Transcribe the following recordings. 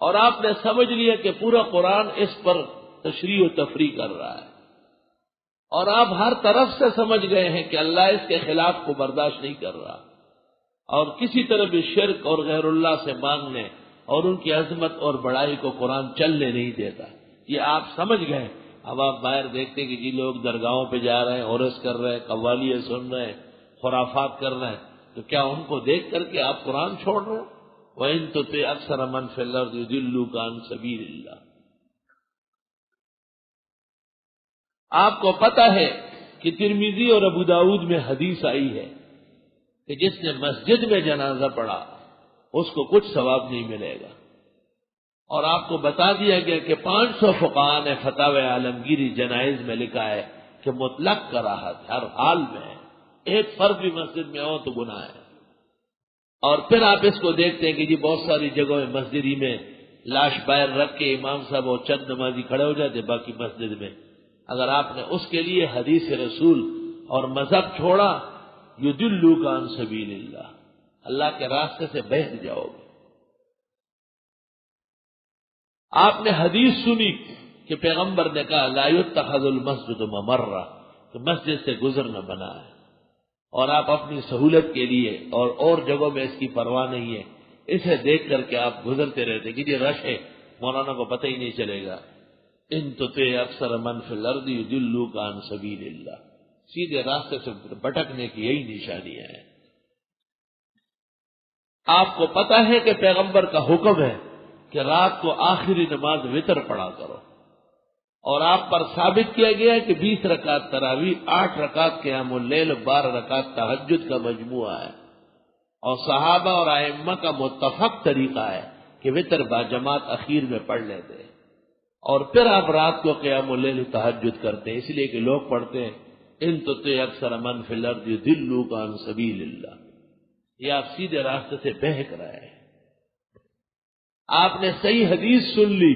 اور آپ نے سمجھ لیا کہ پورا قرآن اس پر تشریح و تفریح کر رہا ہے، اور آپ ہر طرف سے سمجھ گئے ہیں کہ اللہ اس کے خلاف کو برداشت نہیں کر رہا، اور کسی طرح بھی شرک اور غیر اللہ سے مانگنے اور ان کی عظمت اور بڑائی کو قرآن چلنے نہیں دیتا، یہ آپ سمجھ گئے۔ اب آپ باہر دیکھتے کہ جی لوگ درگاہوں پہ جا رہے ہیں، عرس کر رہے ہیں، قوالیاں سن رہے ہیں، خرافات کر رہے ہیں، تو کیا ان کو دیکھ کر کے آپ قرآن چھوڑ رہے ہیں؟ وَإِن تُطِعْ أَكْثَرَ مَنْ فِي الْأَرْضِ يُضِلُّوكَ عَن سَبِيلِ اللَّهِ۔ آپ کو پتہ ہے کہ ترمذی اور ابو داؤد میں حدیث آئی ہے کہ جس نے مسجد میں جنازہ پڑھا اس کو کچھ ثواب نہیں ملے گا، اور آپ کو بتا دیا گیا کہ 500 فقہاء نے فتاوی عالمگیری جنائز میں لکھا ہے کہ مطلق کراہت ہر حال میں ہے، ایک فرد بھی مسجد میں ہو تو گناہ ہے۔ اور پھر آپ اس کو دیکھتے ہیں کہ جی بہت ساری جگہوں میں مسجد ہی میں لاش باہر رکھ کے امام صاحب اور چند نمازی کھڑے ہو جاتے، باقی مسجد میں اگر آپ نے اس کے لیے حدیث رسول اور مذہب چھوڑا، یضلوک عن سبیل اللہ، اللہ کے راستے سے بہک جاؤ گے۔ آپ نے حدیث سنی کہ پیغمبر نے کہا لا یتخذ المسجد ممرہ، کہ مسجد سے گزرنا بنا ہے، اور آپ اپنی سہولت کے لیے اور جگہوں میں اس کی پرواہ نہیں ہے، اسے دیکھ کر کے آپ گزرتے رہتے کہ یہ رش ہے، مولانا کو پتہ ہی نہیں چلے گا۔ ان تطع اکثر من فی الارض یضلوک عن سبیل اللہ، سیدھے راستے سے بھٹکنے کی یہی نشانیاں ہیں۔ آپ کو پتہ ہے کہ پیغمبر کا حکم ہے کہ رات کو آخری نماز وتر پڑھا کرو، اور آپ پر ثابت کیا گیا ہے کہ 20 رکعت تراویح، 8 رکعت قیام اللیل، 12 رکعت تہجد کا مجموعہ ہے، اور صحابہ اور ائمہ کا متفق طریقہ ہے کہ وتر باجماعت اخیر میں پڑھ لیتے ہیں، اور پھر آپ رات کو قیام اللیل تہجد کرتے ہیں، اس لیے کہ لوگ پڑھتے ہیں ان تطع اکثر من فی الارض یضلوک عن سبیل اللہ، یہ آپ سیدھے راستے سے بہک رہے ہیں۔ آپ نے صحیح حدیث سن لی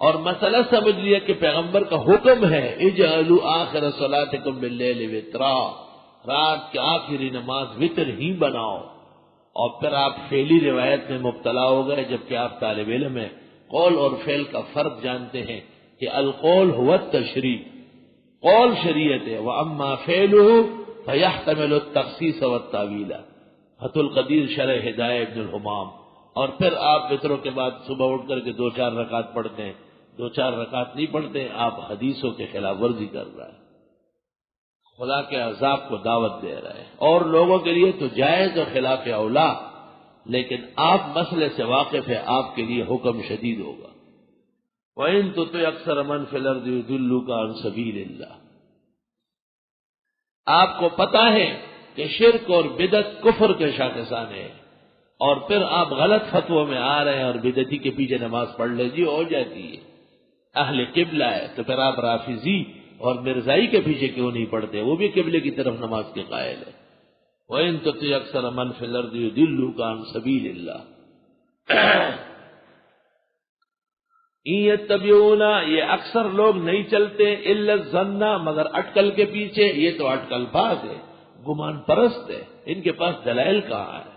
اور مسئلہ سمجھ لیا کہ پیغمبر کا حکم ہے اجعلوا آخر صلاتکم باللیل وترا، رات کی آخری نماز وتر ہی بناؤ، اور پھر آپ فعلی روایت میں مبتلا ہو گئے، جبکہ آپ طالب علم ہیں، قول اور فعل کا فرق جانتے ہیں کہ القول هو التشریع، قول شریعت ہے، واما فعله فيحتمل التخصیص والتاویل، فتح القدیر شرح ہدایہ ابن الحمام۔ اور پھر آپ وتروں کے بعد صبح اٹھ کر کے 2-4 رکعت پڑھتے ہیں، 2-4 رکعت نہیں پڑھتے، آپ حدیثوں کے خلاف ورزی کر رہے ہیں، خدا کے عذاب کو دعوت دے رہے ہیں، اور لوگوں کے لیے تو جائز اور خلاف اولا، لیکن آپ مسئلے سے واقف ہے، آپ کے لیے حکم شدید ہوگا۔ وَإِن تُطِعْ أَكْثَرَ مَنْ فِي الْأَرْضِ يُضِلُّوكَ عَن سَبِيلِ اللَّهِ۔ آپ کو پتہ ہے کہ شرک اور بدعت کفر کے شاخصان ہیں، اور پھر آپ غلط فتووں میں آ رہے ہیں اور بدعتی کے پیچھے نماز پڑھ لیجیے، ہو جاتی ہے، اہل قبلہ ہے، تو پھر آپ رافضی اور مرزائی کے پیچھے کیوں نہیں پڑھتے؟ وہ بھی قبلے کی طرف نماز کے قائل ہے۔ وَإِن تُطِعْ أَكْثَرَ مَنْ فِي الْأَرْضِ يُضِلُّوكَ عَن سَبِيلِ اللَّهِ إِن يَتَّبِعُونَ، یہ اکثر لوگ نہیں چلتے، إِلَّا الظَّنَّ، مگر اٹکل کے پیچھے، یہ تو اٹکل باز ہے، گمان پرست ہے، ان کے پاس دلائل کہاں ہے؟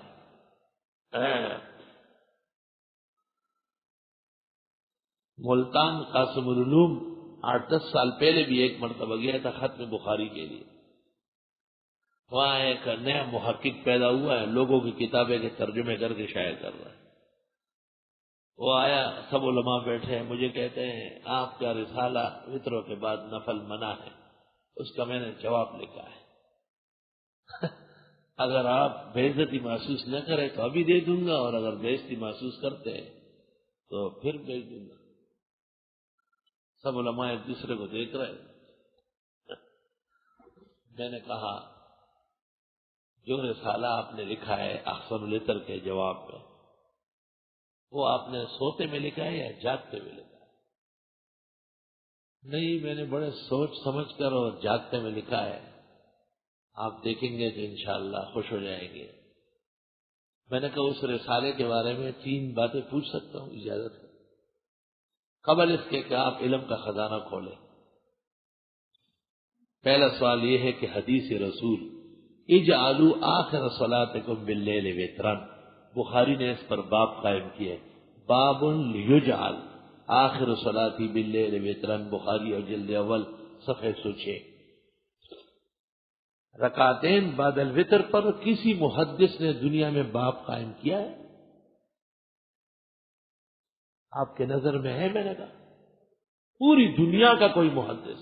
ملتان قاسم العلوم 8-10 سال پہلے بھی ایک مرتبہ گیا تھا ختم بخاری کے لیے، وہاں ایک نیا محقق پیدا ہوا ہے، لوگوں کی کتابیں کے ترجمے کر کے شائع کر رہا ہے۔ وہ آیا، سب علماء بیٹھے ہیں، مجھے کہتے ہیں آپ کا رسالہ وتروں کے بعد نفل منع ہے، اس کا میں نے جواب لکھا ہے اگر آپ بے عزتی محسوس نہ کریں تو ابھی دے دوں گا، اور اگر بے عزتی محسوس کرتے ہیں تو پھر بھیج دوں گا۔ سب علماء ایک دوسرے کو دیکھ رہے ہیں۔ میں نے کہا جو رسالہ آپ نے لکھا ہے احسن العطر کے جواب میں، وہ آپ نے سوتے میں لکھا ہے یا جاگتے میں لکھا ہے؟ نہیں، میں نے بڑے سوچ سمجھ کر اور جاگتے میں لکھا ہے، آپ دیکھیں گے تو انشاءاللہ خوش ہو جائیں گے۔ میں نے کہا اس رسالے کے بارے میں 3 باتیں پوچھ سکتا ہوں، اجازت ہے؟ قبل اس کے کہ آپ علم کا خزانہ کھولیں۔ پہلا سوال یہ ہے کہ حدیث رسول اجعلوا آخر صلاتکم باللیل وترا، بخاری نے اس پر باب قائم کیا ہے، باب لیجعل آخر صلاتی باللیل وطرن، بخاری اور جلد اول صفحہ 106۔ رکعتین بعد الوتر پر کسی محدث نے دنیا میں باب قائم کیا ہے؟ آپ کے نظر میں ہے؟ میں نے کہا پوری دنیا کا کوئی محدث۔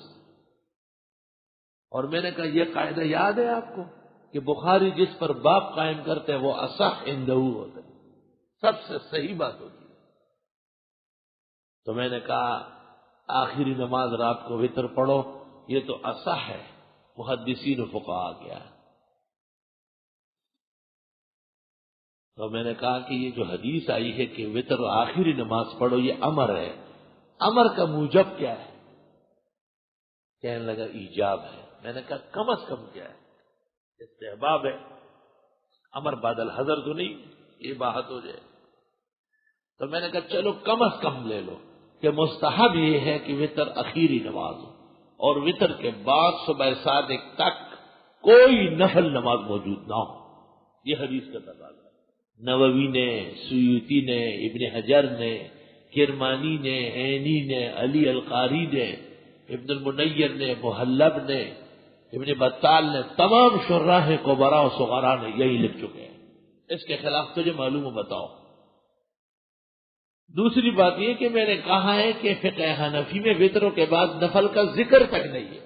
اور میں نے کہا یہ قاعدہ یاد ہے آپ کو کہ بخاری جس پر باب قائم کرتے ہیں وہ اصح عنده ہوتا ہے، سب سے صحیح بات ہوتی ہے۔ تو میں نے کہا آخری نماز رات کو وتر پڑھو، یہ تو اصح ہے، محدثین و فقہاء کیا ہے۔ تو میں نے کہا کہ یہ جو حدیث آئی ہے کہ وتر آخری نماز پڑھو، یہ امر ہے، امر کا موجب کیا ہے؟ کہنے لگا ایجاب ہے۔ میں نے کہا کم از کم کیا ہے؟ استحباب ہے، امر بعد الحضر تو نہیں، یہ بات ہو جائے۔ تو میں نے کہا چلو کم از کم لے لو کہ مستحب یہ ہے کہ وتر آخری نماز ہو، اور وتر کے بعد صبح صادق تک کوئی نفل نماز موجود نہ ہو، یہ حدیث کا تقاضا ہے۔ نووی نے، سیوطی نے، ابن حجر نے، کرمانی نے، عینی نے، علی القاری نے، ابن المنیر نے، محلب نے، ابن بطال نے، تمام شراح کبرا و صغرا نے یہی لکھ چکے ہیں۔ اس کے خلاف تجھے معلوم ہو بتاؤ۔ دوسری بات یہ کہ میں نے کہا ہے کہ فقہ حنفی میں وتروں کے بعد نفل کا ذکر تک نہیں ہے،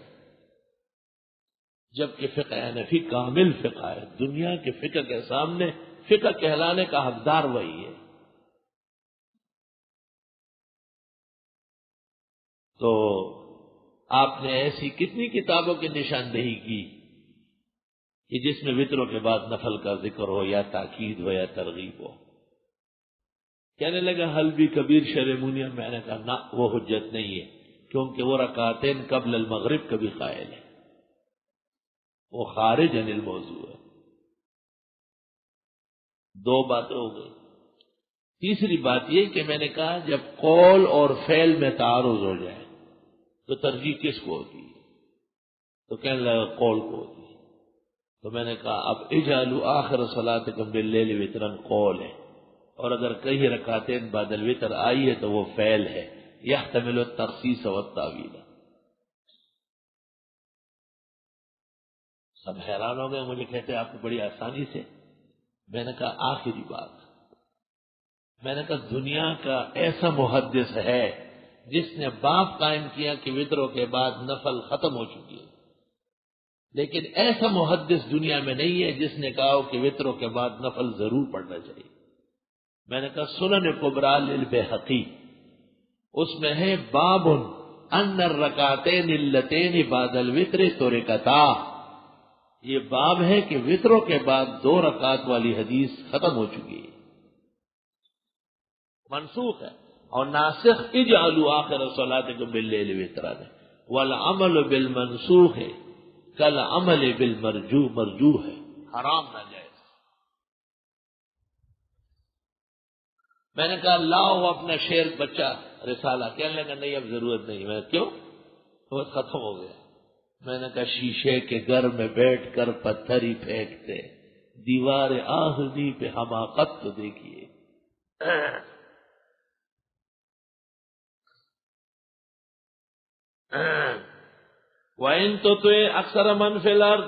جبکہ فقہ حنفی کامل فقہ ہے، دنیا کے فقہ کے سامنے فقہ کہلانے کا حقدار وہی ہے۔ تو آپ نے ایسی کتنی کتابوں کی نشاندہی کی کہ جس میں وتروں کے بعد نفل کا ذکر ہو یا تاکید ہو یا ترغیب ہو۔ کہنے لگا حلبی کبیر شرمونیہ، میں نے کہا نہ، وہ حجت نہیں ہے، کیونکہ وہ رکعتین قبل المغرب کا بھی قائل ہے، وہ خارج عن الموضوع ہے۔ دو باتیں ہو گئی۔ تیسری بات یہ کہ میں نے کہا جب قول اور فعل میں تعارض ہو جائے تو ترجیح کس کو ہوتی ہے؟ تو کہنے لگا قول کو ہوتی ہے۔ تو میں نے کہا اب اجعلوا آخر صلاتکم باللیل وطرا قول ہے، اور اگر کئی رکعتین بعد الوتر آئی ہے تو وہ فعل ہے، یحتمل التخصیص والتاویل۔ سب حیران ہو گئے، مجھے کہتے ہیں آپ کو بڑی آسانی سے۔ میں نے کہا آخری بات، میں نے کہا دنیا کا ایسا محدث ہے جس نے باب قائم کیا کہ وتروں کے بعد نفل ختم ہو چکی ہے، لیکن ایسا محدث دنیا میں نہیں ہے جس نے کہا کہ وتروں کے بعد نفل ضرور پڑھنا چاہیے۔ میں نے کہا سنن کبریٰ للبیہقی، اس میں ہے باب ان الرکعتین اللتین بعد الوتر ترکتا، یہ باب ہے کہ وتروں کے بعد 2 رکعت والی حدیث ختم ہو چکی ہے، منسوخ ہے۔ اور ناسخ اجعلوا آخر صلاتکم باللیل وطرا ہے، والعمل بالمنسوخ ہے کالعمل بالمرجوح ہے، حرام ناجائز۔ میں نے کہا لاؤ اپنا شعر بچہ رسالہ، کہنے لگا نہیں اب ضرورت نہیں۔ میں کیوں؟ بہت ختم ہو گیا۔ میں نے کہا شیشے کے گھر میں بیٹھ کر پتھر ہی پھینکتے، دیوار آہنی پہ حماقت تو دیکھیے۔ وَإِن تُطِعْ أَكْثَرَ مَنْ فِي الْأَرْضِ،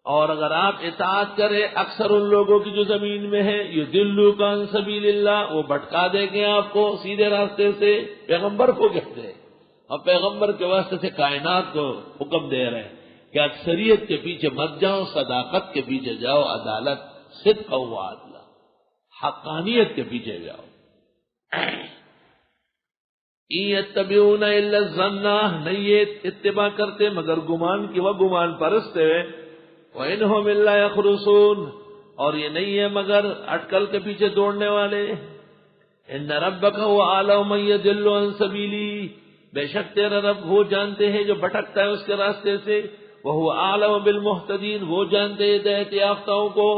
اور اگر آپ اطاعت کریں اکثر ان لوگوں کی جو زمین میں ہیں، يُضِلُّوكَ عَن سَبِيلِ اللَّهِ، وہ بھٹکا دیں گے آپ کو سیدھے راستے سے۔ پیغمبر کو کہتے ہیں، اور پیغمبر کے واسطے سے کائنات کو حکم دے رہے ہیں کہ اکثریت کے پیچھے مت جاؤ، صداقت کے پیچھے جاؤ، عدالت، صدق و عدل، حقانیت کے پیچھے جاؤ۔ يَتَّبِعُونَ إِلَّا الظَّنَّ، نہیں یہ اتباع کرتے مگر گمان کی، وہ گمان پرست ہے۔ وَإِنْهُمْ إِلَّا يَخْرُصُونَ، اور یہ نہیں ہے مگر اٹکل کے پیچھے دوڑنے والے۔ إِنَّ رَبَّكَ هُوَ أَعْلَمُ مَن يَضِلُّ عَن سَبِيلِهِ، بے شک تیرا رب وہ جانتے ہیں جو بھٹکتا ہے اس کے راستے سے۔ وَهُوَ أَعْلَمُ بِالْمُهْتَدِينَ، وہ جانتے ہیں ہدایت یافتاؤں کو۔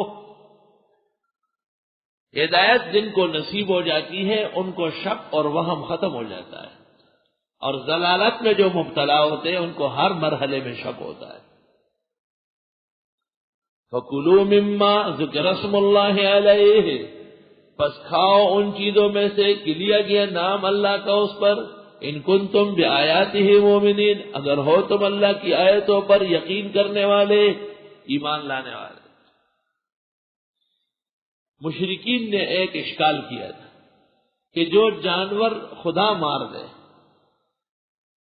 ہدایت جن کو نصیب ہو جاتی ہے ان کو شک اور وہم ختم ہو جاتا ہے، اور ضلالت میں جو مبتلا ہوتے ہیں ان کو ہر مرحلے میں شک ہوتا ہے۔ فَكُلُوا مِمَّا ذُكِرَ اسْمُ اللَّهِ عَلَيْهِ، پس کھاؤ ان چیزوں میں سے کہ لیا گیا نام اللہ کا اس پر، ان کنتم بآیاتہ مومنین، اگر ہو تم اللہ کی آیتوں پر یقین کرنے والے، ایمان لانے والے۔ مشرکین نے ایک اشکال کیا تھا کہ جو جانور خدا مار دے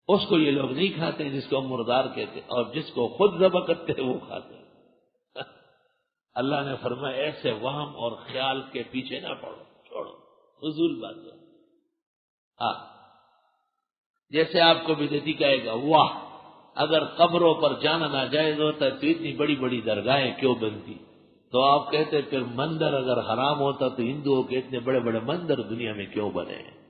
اس کو یہ لوگ نہیں کھاتے، جس کو ہم مردار کہتے، اور جس کو خود ذبح کرتے وہ کھاتے۔ اللہ نے فرمایا ایسے وہم اور خیال کے پیچھے نہ پڑو، چھوڑو، فضول بات ہے۔ ہاں، جیسے آپ کو بدعتی کہے گا واہ اگر قبروں پر جانا ناجائز ہوتا تو اتنی بڑی بڑی درگاہیں کیوں بنتی، تو آپ کہتے پھر مندر اگر حرام ہوتا تو ہندوؤں کے اتنے بڑے بڑے مندر دنیا میں کیوں بنے ہیں۔